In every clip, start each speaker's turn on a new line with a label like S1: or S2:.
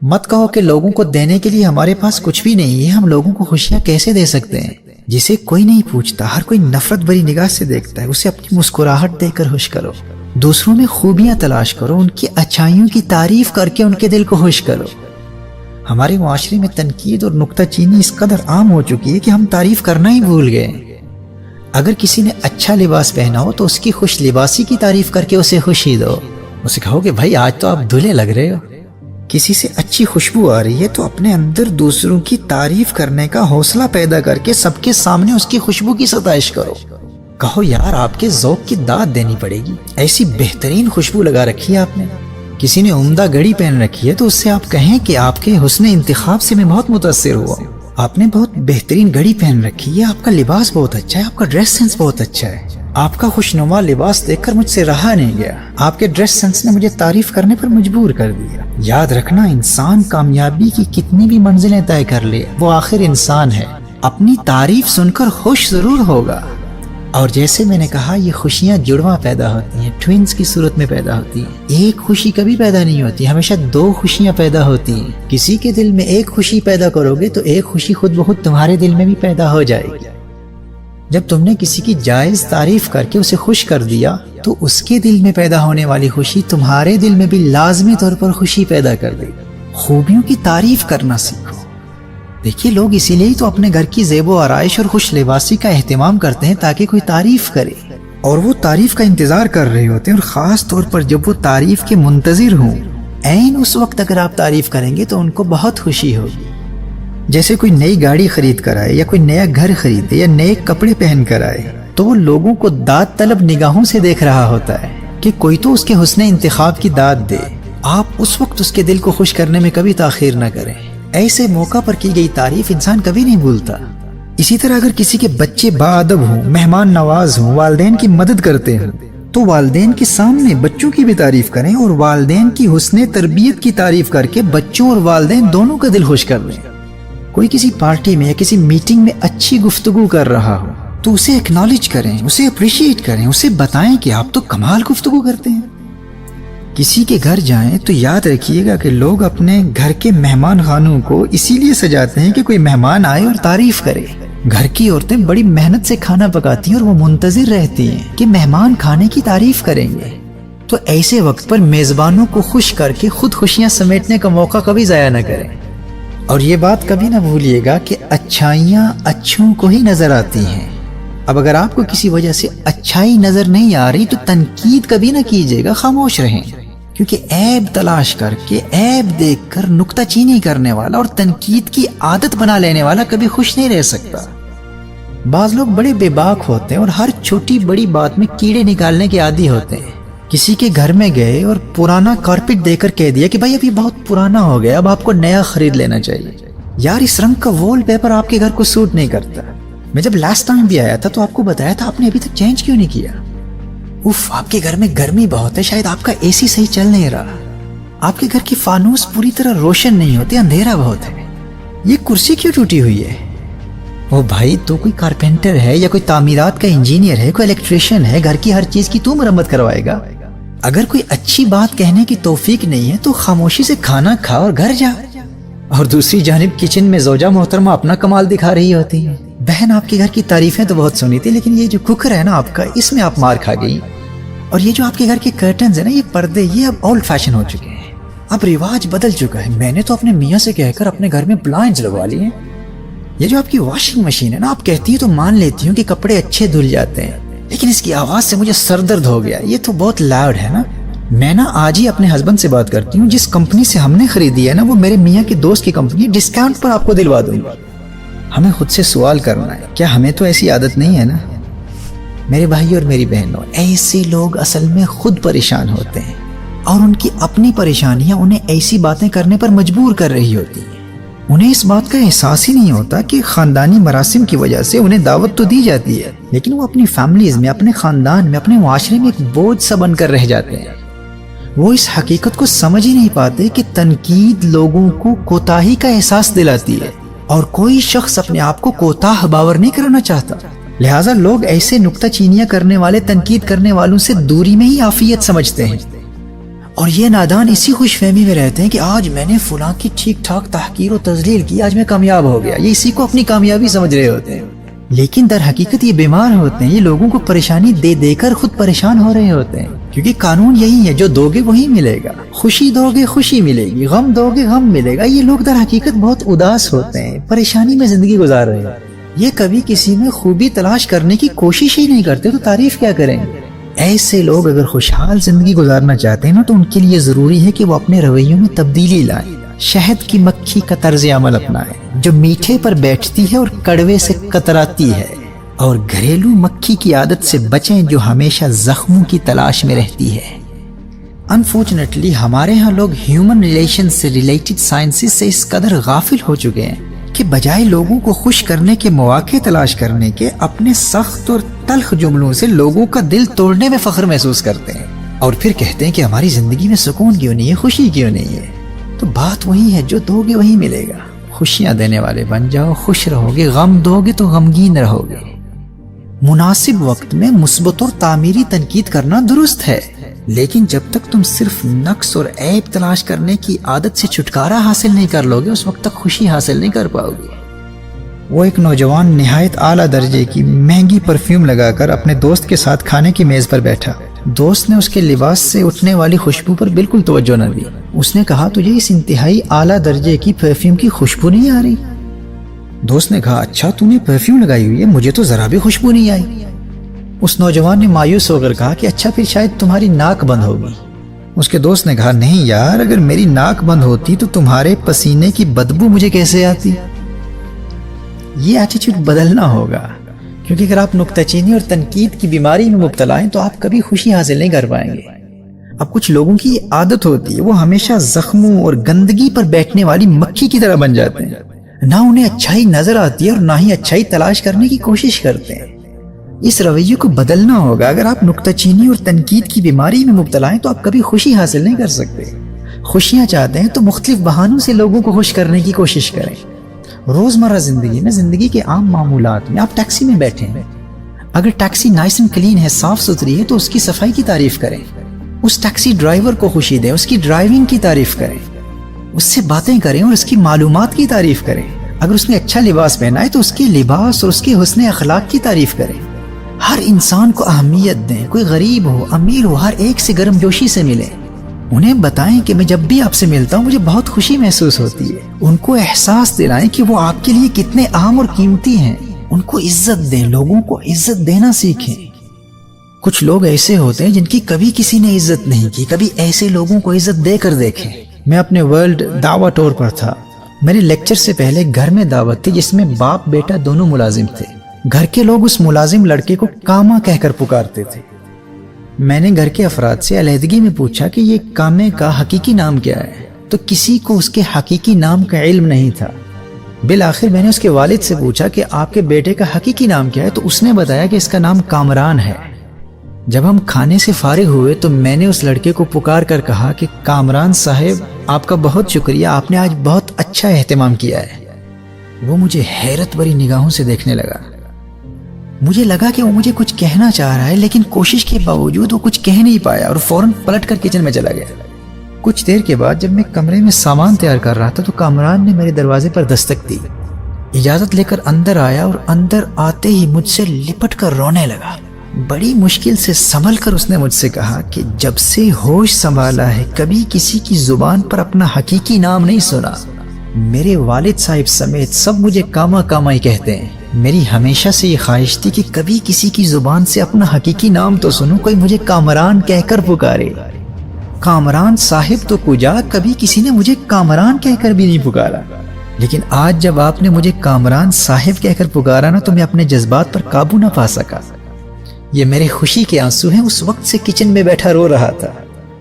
S1: مت کہو کہ لوگوں کو دینے کے لیے ہمارے پاس کچھ بھی نہیں ہے، ہم لوگوں کو خوشیاں کیسے دے سکتے ہیں؟ جسے کوئی نہیں پوچھتا، ہر کوئی نفرت بھری نگاہ سے دیکھتا ہے، اسے اپنی مسکراہٹ دے کر خوش کرو۔ دوسروں میں خوبیاں تلاش کرو، ان کی اچھائیوں کی تعریف کر کے ان کے دل کو خوش کرو۔ ہمارے معاشرے میں تنقید اور نکتہ چینی اس قدر عام ہو چکی ہے کہ ہم تعریف کرنا ہی بھول گئے۔ اگر کسی نے اچھا لباس پہنا ہو تو اس کی خوش لباسی کی تعریف کر کے اسے خوشی دو، اسے کہو کہ بھائی آج تو آپ دھلے لگ رہے ہو۔ کسی سے اچھی خوشبو آ رہی ہے تو اپنے اندر دوسروں کی تعریف کرنے کا حوصلہ پیدا کر کے سب کے سامنے اس کی خوشبو کی ستائش کرو۔ کہو یار آپ کے ذوق کی داد دینی پڑے گی، ایسی بہترین خوشبو لگا رکھی ہے آپ نے۔ کسی نے عمدہ گھڑی پہن رکھی ہے تو اس سے آپ کہیں کہ آپ کے حسن انتخاب سے میں بہت متاثر ہوا، آپ نے بہت بہترین گھڑی پہن رکھی ہے، آپ کا لباس بہت اچھا ہے، آپ کا ڈریس سینس بہت اچھا ہے، آپ کا خوشنما لباس دیکھ کر مجھ سے رہا نہیں گیا، آپ کے ڈریس سینس نے مجھے تعریف کرنے پر مجبور کر دیا۔ یاد رکھنا، انسان کامیابی کی کتنی بھی منزلیں طے کر لے، وہ آخر انسان ہے، اپنی تعریف سن کر خوش ضرور ہوگا۔ اور جیسے میں نے کہا، یہ خوشیاں جڑواں پیدا ہوتی ہیں، ٹوینز کی صورت میں پیدا ہوتی ہیں۔ ایک خوشی کبھی پیدا نہیں ہوتی، ہمیشہ دو خوشیاں پیدا ہوتی ہیں۔ کسی کے دل میں ایک خوشی پیدا کرو گے تو ایک خوشی خود بخود تمہارے دل میں بھی پیدا ہو جائے گی۔ جب تم نے کسی کی جائز تعریف کر کے اسے خوش کر دیا تو اس کے دل میں پیدا ہونے والی خوشی تمہارے دل میں بھی لازمی طور پر خوشی پیدا کر دے گی۔ خوبیوں کی تعریف کرنا سیکھو۔ دیکھیے، لوگ اسی لیے تو اپنے گھر کی زیب و آرائش اور خوش لباسی کا اہتمام کرتے ہیں تاکہ کوئی تعریف کرے، اور وہ تعریف کا انتظار کر رہے ہوتے ہیں، اور خاص طور پر جب وہ تعریف کے منتظر ہوں، عین اس وقت اگر آپ تعریف کریں گے تو ان کو بہت خوشی ہوگی۔ جیسے کوئی نئی گاڑی خرید کر آئے یا کوئی نیا گھر خریدے یا نئے کپڑے پہن کر آئے تو وہ لوگوں کو داد طلب نگاہوں سے دیکھ رہا ہوتا ہے کہ کوئی تو اس کے حسن انتخاب کی داد دے۔ آپ اس وقت اس کے دل کو خوش کرنے میں کبھی تاخیر نہ کریں، ایسے موقع پر کی گئی تعریف انسان کبھی نہیں بھولتا۔ اسی طرح اگر کسی کے بچے باادب ہوں، مہمان نواز ہوں، والدین کی مدد کرتے ہوں تو والدین کے سامنے بچوں کی بھی تعریف کریں، اور والدین کی حسن تربیت کی تعریف کر کے بچوں اور والدین دونوں کا دل خوش کر لیں۔ کوئی کسی پارٹی میں یا کسی میٹنگ میں اچھی گفتگو کر رہا ہو تو اسے ایکنالج کریں، اسے اپریشیٹ کریں، اسے بتائیں کہ آپ تو کمال گفتگو کرتے ہیں۔ کسی کے گھر جائیں تو یاد رکھیے گا کہ لوگ اپنے گھر کے مہمان خانوں کو اسی لیے سجاتے ہیں کہ کوئی مہمان آئے اور تعریف کرے۔ گھر کی عورتیں بڑی محنت سے کھانا پکاتی ہیں اور وہ منتظر رہتی ہیں کہ مہمان کھانے کی تعریف کریں گے۔ تو ایسے وقت پر میزبانوں کو خوش کر کے خود خوشیاں سمیٹنے کا موقع کبھی ضائع نہ کریں۔ اور یہ بات کبھی نہ بھولیے گا کہ اچھائیاں اچھوں کو ہی نظر آتی ہیں۔ اب اگر آپ کو کسی وجہ سے اچھائی نظر نہیں آ رہی تو تنقید کبھی نہ کیجیے گا، خاموش رہیں، کیونکہ عیب تلاش کر کے، عیب دیکھ کر نکتہ چینی کرنے والا اور تنقید کی عادت بنا لینے والا کبھی خوش نہیں رہ سکتا۔ بعض لوگ بڑے بے باک ہوتے ہیں اور ہر چھوٹی بڑی بات میں کیڑے نکالنے کے عادی ہوتے ہیں۔ کسی کے گھر میں گئے اور پرانا کارپیٹ دے کر کہہ دیا کہ بھائی اب یہ بہت پرانا ہو گیا، اب آپ کو نیا خرید لینا چاہیے۔ یار اس رنگ کا وال پیپر آپ کے گھر کو سوٹ نہیں کرتا۔ میں جب لاسٹ ٹائم بھی آیا تھا تو آپ کو بتایا تھا، آپ نے ابھی تک چینج کیوں نہیں کیا؟ اف، آپ کے گھر میں گرمی بہت ہے، شاید آپ کا اے سی صحیح چل نہیں رہا، آپ کے گھر کی فانوس پوری طرح روشن نہیں ہوتی، اندھیرا بہت ہے، یہ کرسی کیوں ٹوٹی ہوئی ہے؟ او بھائی، تو کوئی کارپینٹر ہے یا کوئی تعمیرات کا انجینئر ہے، کوئی الیکٹریشین ہے، گھر کی ہر چیز کی تو مرمت کروائے گا؟ اگر کوئی اچھی بات کہنے کی توفیق نہیں ہے تو خاموشی سے کھانا کھا اور گھر جا۔ اور دوسری جانب کچن میں زوجہ محترمہ اپنا کمال دکھا رہی ہوتی ہے۔ بہن، آپ کے گھر کی تعریفیں تو بہت سنی تھی، لیکن یہ جو کوکر ہے نا آپ کا، اس میں آپ مار کھا گئی۔ اور یہ جو آپ کے گھر کے کرٹنز ہیں نا، یہ پردے، یہ اب اولڈ فیشن ہو چکے ہیں، اب رواج بدل چکا ہے۔ میں نے تو اپنے میاں سے کہہ کر اپنے گھر میں بلائنڈز لگوا لی ہیں۔ یہ جو آپ کی واشنگ مشین ہے نا، آپ کہتی ہیں تو مان لیتی ہوں کہ کپڑے اچھے دھل جاتے ہیں، لیکن اس کی آواز سے مجھے سر درد ہو گیا، یہ تو بہت لاؤڈ ہے نا۔ میں آج ہی اپنے ہسبینڈ سے بات کرتی ہوں، جس کمپنی سے ہم نے خریدی ہے نا، وہ میرے میاں کے دوست کی کمپنی، ڈسکاؤنٹ پر آپ کو دلوا دوں گا۔ ہمیں خود سے سوال کرنا ہے، کیا ہمیں تو ایسی عادت نہیں ہے نا؟ میرے بھائی اور میری بہنوں، ایسے لوگ اصل میں خود پریشان ہوتے ہیں، اور ان کی اپنی پریشانیاں انہیں ایسی باتیں کرنے پر مجبور کر رہی ہوتی ہیں۔ انہیں اس بات کا احساس ہی نہیں ہوتا کہ خاندانی مراسم کی وجہ سے انہیں دعوت تو دی جاتی ہے، لیکن وہ اپنی فیملیز میں، اپنے خاندان میں، اپنے معاشرے میں ایک بوجھ سا بن کر رہ جاتے ہیں۔ وہ اس حقیقت کو سمجھ ہی نہیں پاتے کہ تنقید لوگوں کو کوتاہی کا احساس دلاتی ہے، اور کوئی شخص اپنے آپ کو کوتاہ باور نہیں کرنا چاہتا، لہٰذا لوگ ایسے نکتہ چینیاں کرنے والے، تنقید کرنے والوں سے دوری میں ہی عافیت سمجھتے ہیں۔ اور یہ نادان اسی خوش فہمی میں رہتے ہیں کہ آج میں نے فلاں کی ٹھیک ٹھاک تحقیر و تذلیل کی، آج میں کامیاب ہو گیا، یہ اسی کو اپنی کامیابی سمجھ رہے ہوتے ہیں، لیکن در حقیقت یہ بیمار ہوتے ہیں، یہ لوگوں کو پریشانی دے دے کر خود پریشان ہو رہے ہوتے ہیں، کیونکہ قانون یہی ہے، جو دو گے وہی ملے گا، خوشی دو گے خوشی ملے گی، غم دو گے غم ملے گا۔ یہ لوگ در حقیقت بہت اداس ہوتے ہیں، پریشانی میں زندگی گزار رہے ہیں، یہ کبھی کسی میں خوبی تلاش کرنے کی کوشش ہی نہیں کرتے، تو تعریف کیا کریں گے؟ ایسے لوگ اگر خوشحال زندگی گزارنا چاہتے ہیں نا، تو ان کے لیے ضروری ہے کہ وہ اپنے رویوں میں تبدیلی لائیں، شہد کی مکھی کا طرز عمل اپنائیں، جو میٹھے پر بیٹھتی ہے اور کڑوے سے کتراتی ہے، اور گھریلو مکھی کی عادت سے بچیں جو ہمیشہ زخموں کی تلاش میں رہتی ہے۔ انفارچونیٹلی ہمارے ہاں لوگ ہیومن ریلیشن سے ریلیٹڈ سائنسز سے اس قدر غافل ہو چکے ہیں کہ بجائے لوگوں کو خوش کرنے کے مواقع تلاش کرنے کے، اپنے سخت اور تلخ جملوں سے لوگوں کا دل توڑنے میں فخر محسوس کرتے ہیں، اور پھر کہتے ہیں کہ ہماری زندگی میں سکون کیوں نہیں ہے، خوشی کیوں نہیں ہے۔ تو بات وہی ہے، جو دو گے وہی ملے گا، خوشیاں دینے والے بن جاؤ، خوش رہو گے، غم دو گے تو غمگین رہو گے۔ مناسب وقت میں مثبت اور تعمیری تنقید کرنا درست ہے، لیکن جب تک تم صرف نقص اور عیب تلاش کرنے کی عادت سے چھٹکارا حاصل نہیں کر لو گے، اس وقت تک خوشی حاصل نہیں کر پاؤ گے۔ وہ ایک نوجوان نہایت اعلیٰ درجے کی مہنگی پرفیوم لگا کر اپنے دوست کے ساتھ کھانے کی میز پر بیٹھا۔ دوست نے اس کے لباس سے اٹھنے والی خوشبو پر بالکل توجہ نہ دی۔ اس نے کہا، تجھے اس انتہائی اعلیٰ درجے کی پرفیوم کی خوشبو نہیں آ رہی؟ دوست نے کہا، اچھا تو نے پرفیوم لگائی ہوئی ہے، مجھے تو ذرا بھی خوشبو نہیں آئی۔ اس نوجوان نے مایوس ہو کر کہا کہ اچھا پھر شاید تمہاری ناک بند ہوگی۔ اس کے دوست نے کہا، نہیں یار، اگر میری ناک بند ہوتی تو تمہارے پسینے کی بدبو مجھے کیسے آتی؟ یہ ایٹیٹیوڈ بدلنا ہوگا، کیونکہ اگر آپ نکتہ چینی اور تنقید کی بیماری میں مبتلا ہیں تو آپ کبھی خوشی حاصل نہیں کر پائیں گے۔ اب کچھ لوگوں کی عادت ہوتی ہے، وہ ہمیشہ زخموں اور گندگی پر بیٹھنے والی مکھی کی طرح بن جاتے ہیں، نہ انہیں اچھائی نظر آتی ہے اور نہ ہی اچھائی تلاش کرنے کی کوشش کرتے ہیں۔ اس رویے کو بدلنا ہوگا۔ اگر آپ نکتہ چینی اور تنقید کی بیماری میں مبتلا ہیں تو آپ کبھی خوشی حاصل نہیں کر سکتے۔ خوشیاں چاہتے ہیں تو مختلف بہانوں سے لوگوں کو خوش کرنے کی کوشش کریں۔ روزمرہ زندگی میں، زندگی کے عام معمولات میں، آپ ٹیکسی میں بیٹھے ہیں، اگر ٹیکسی نائس اینڈ کلین ہے، صاف ستھری ہے، تو اس کی صفائی کی تعریف کریں، اس ٹیکسی ڈرائیور کو خوشی دیں، اس کی ڈرائیونگ کی تعریف کریں، اس سے باتیں کریں اور اس کی معلومات کی تعریف کریں۔ اگر اس نے اچھا لباس پہنا ہے تو اس کے لباس اور اس کے حسن اخلاق کی تعریف کریں۔ ہر انسان کو اہمیت دیں، کوئی غریب ہو امیر ہو، ہر ایک سے گرم جوشی سے ملیں۔ انہیں بتائیں کہ میں جب بھی آپ سے ملتا ہوں مجھے بہت خوشی محسوس ہوتی ہے۔ ان کو احساس دلائیں کہ وہ آپ کے لیے کتنے اہم اور قیمتی ہیں۔ ان کو عزت دیں، لوگوں کو عزت دینا سیکھیں۔ کچھ لوگ ایسے ہوتے ہیں جن کی کبھی کسی نے عزت نہیں کی، کبھی ایسے لوگوں کو عزت دے کر دیکھیں۔ میں اپنے ورلڈ دعوت ٹور پر تھا، میرے لیکچر سے پہلے گھر میں دعوت تھی جس میں باپ بیٹا دونوں ملازم تھے۔ گھر کے لوگ اس ملازم لڑکے کو کاما کہہ کر پکارتے تھے۔ میں نے گھر کے افراد سے علیحدگی میں پوچھا کہ یہ کامے کا حقیقی نام کیا ہے، تو کسی کو اس کے حقیقی نام کا علم نہیں تھا۔ بالآخر میں نے اس کے والد سے پوچھا کہ آپ کے بیٹے کا حقیقی نام کیا ہے، تو اس نے بتایا کہ اس کا نام کامران ہے۔ جب ہم کھانے سے فارغ ہوئے تو میں نے اس لڑکے کو پکار کر کہا کہ کامران صاحب، آپ کا بہت شکریہ، آپ نے آج بہت اچھا اہتمام کیا ہے۔ وہ مجھے حیرت بھری نگاہوں سے دیکھنے لگا۔ مجھے لگا کہ وہ مجھے کچھ کہنا چاہ رہا ہے، لیکن کوشش کے باوجود وہ کچھ کہہ نہیں پایا اور فوراً پلٹ کر کچن میں چلا گیا۔ کچھ دیر کے بعد جب میں کمرے میں سامان تیار کر رہا تھا تو کامران نے میرے دروازے پر دستک دی، اجازت لے کر اندر آیا اور اندر آتے ہی مجھ سے لپٹ کر رونے لگا۔ بڑی مشکل سے سنبھل کر اس نے مجھ سے کہا کہ جب سے ہوش سنبھالا ہے کبھی کسی کی زبان پر اپنا حقیقی نام نہیں سنا۔ میرے والد صاحب سمیت سب مجھے کاما کاما ہی کہتے ہیں۔ میری ہمیشہ سے یہ خواہش تھی کہ کبھی کسی کی زبان سے اپنا حقیقی نام تو سنوں، کوئی مجھے کامران کہہ کر پکارے۔ کامران صاحب تو کجا، کبھی کسی نے مجھے کامران کہہ کر بھی نہیں پکارا۔ لیکن آج جب آپ نے مجھے کامران صاحب کہہ کر پکارا نا، تو میں اپنے جذبات پر قابو نہ پا سکا۔ یہ میرے خوشی کے آنسو ہیں۔ اس وقت سے کچن میں بیٹھا رو رہا تھا۔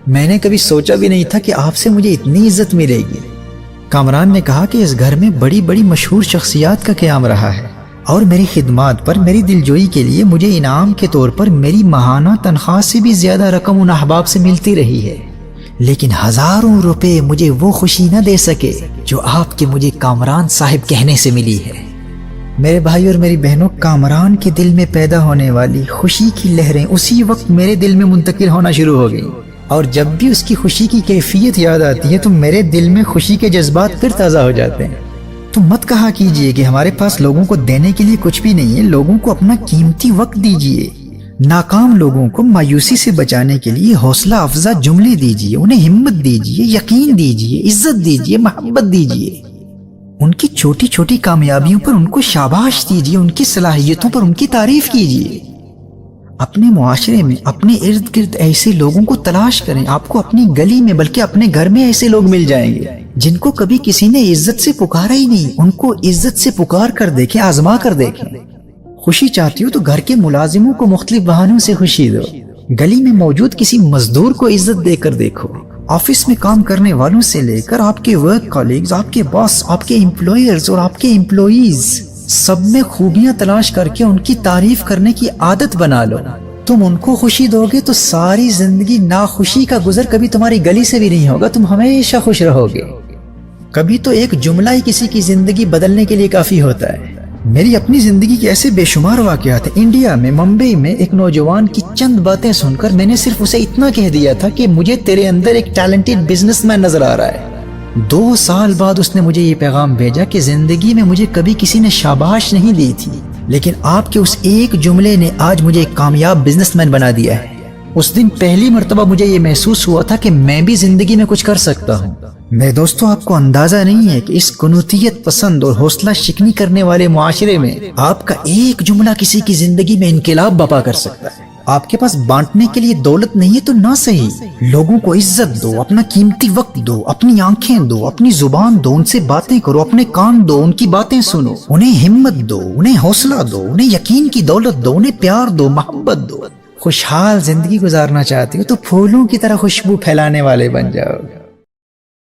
S1: میں نے کبھی سوچا بھی نہیں تھا کہ آپ سے مجھے اتنی عزت ملے گی۔ کامران نے کہا کہ اس گھر میں بڑی بڑی مشہور شخصیات کا قیام رہا ہے، اور میری خدمات پر، میری دلجوئی کے لیے مجھے انعام کے طور پر میری ماہانہ تنخواہ سے بھی زیادہ رقم ان احباب سے ملتی رہی ہے، لیکن ہزاروں روپے مجھے وہ خوشی نہ دے سکے جو آپ کے مجھے کامران صاحب کہنے سے ملی ہے۔ میرے بھائی اور میری بہنوں، کامران کے دل میں پیدا ہونے والی خوشی کی لہریں اسی وقت میرے دل میں منتقل ہونا شروع ہو گئیں، اور جب بھی اس کی خوشی کی کیفیت یاد آتی ہے تو میرے دل میں خوشی کے جذبات پھر تازہ ہو جاتے ہیں۔ تو مت کہا کیجئے کہ ہمارے پاس لوگوں کو دینے کے لیے کچھ بھی نہیں ہے، لوگوں کو اپنا قیمتی وقت دیجئے، ناکام لوگوں کو مایوسی سے بچانے کے لیے حوصلہ افزا جملے دیجئے، انہیں ہمت دیجئے، یقین دیجئے، عزت دیجئے، محبت دیجئے، ان کی چھوٹی چھوٹی کامیابیوں پر ان کو شاباش دیجئے، ان کی صلاحیتوں پر ان کی تعریف کیجئے۔ اپنے معاشرے میں اپنے ارد گرد ایسے لوگوں کو تلاش کریں، آپ کو اپنی گلی میں بلکہ اپنے گھر میں ایسے لوگ مل جائیں گے جن کو کبھی کسی نے عزت سے پکارا ہی نہیں، ان کو عزت سے پکار کر دیکھیں، آزما کر دیکھیں۔ خوشی چاہتی ہو تو گھر کے ملازموں کو مختلف بہانوں سے خوشی دو، گلی میں موجود کسی مزدور کو عزت دے کر دیکھو، آفس میں کام کرنے والوں سے لے کر آپ کے ورک کالیگز، آپ کے باس، آپ کے امپلائرز اور آپ کے امپلائیز، سب میں خوبیاں تلاش کر کے ان کی تعریف کرنے کی عادت بنا لو۔ تم ان کو خوشی دو گے تو ساری زندگی ناخوشی کا گزر کبھی تمہاری گلی سے بھی نہیں ہوگا، تم ہمیشہ خوش رہو گے۔ کبھی تو ایک جملہ ہی کسی کی زندگی بدلنے کے لیے کافی ہوتا ہے۔ میری اپنی زندگی کے ایسے بے شمار واقعات ہیں۔ انڈیا میں ممبئی میں ایک نوجوان کی چند باتیں سن کر میں نے صرف اسے اتنا کہہ دیا تھا کہ مجھے تیرے اندر ایک ٹیلنٹڈ بزنس مین نظر آ رہا ہے۔ 2 سال بعد اس نے مجھے یہ پیغام بھیجا کہ زندگی میں مجھے کبھی کسی نے شاباش نہیں دی تھی، لیکن آپ کے اس ایک جملے نے آج مجھے ایک کامیاب بزنس مین بنا دیا ہے۔ اس دن پہلی مرتبہ مجھے یہ محسوس ہوا تھا کہ میں بھی زندگی میں کچھ کر سکتا ہوں۔ میرے دوستو، آپ کو اندازہ نہیں ہے کہ اس قنوتیت پسند اور حوصلہ شکنی کرنے والے معاشرے میں آپ کا ایک جملہ کسی کی زندگی میں انقلاب برپا کر سکتا ہے۔ آپ کے پاس بانٹنے کے لیے دولت نہیں ہے تو نہ صحیح، لوگوں کو عزت دو، اپنا قیمتی وقت دو، اپنی آنکھیں دو، اپنی زبان دو، ان سے باتیں کرو، اپنے کان دو، ان کی باتیں سنو، انہیں ہمت دو، انہیں حوصلہ دو، انہیں یقین کی دولت دو، انہیں پیار دو، محبت دو۔ خوشحال زندگی گزارنا چاہتے ہو تو پھولوں کی طرح خوشبو پھیلانے والے بن جاؤ۔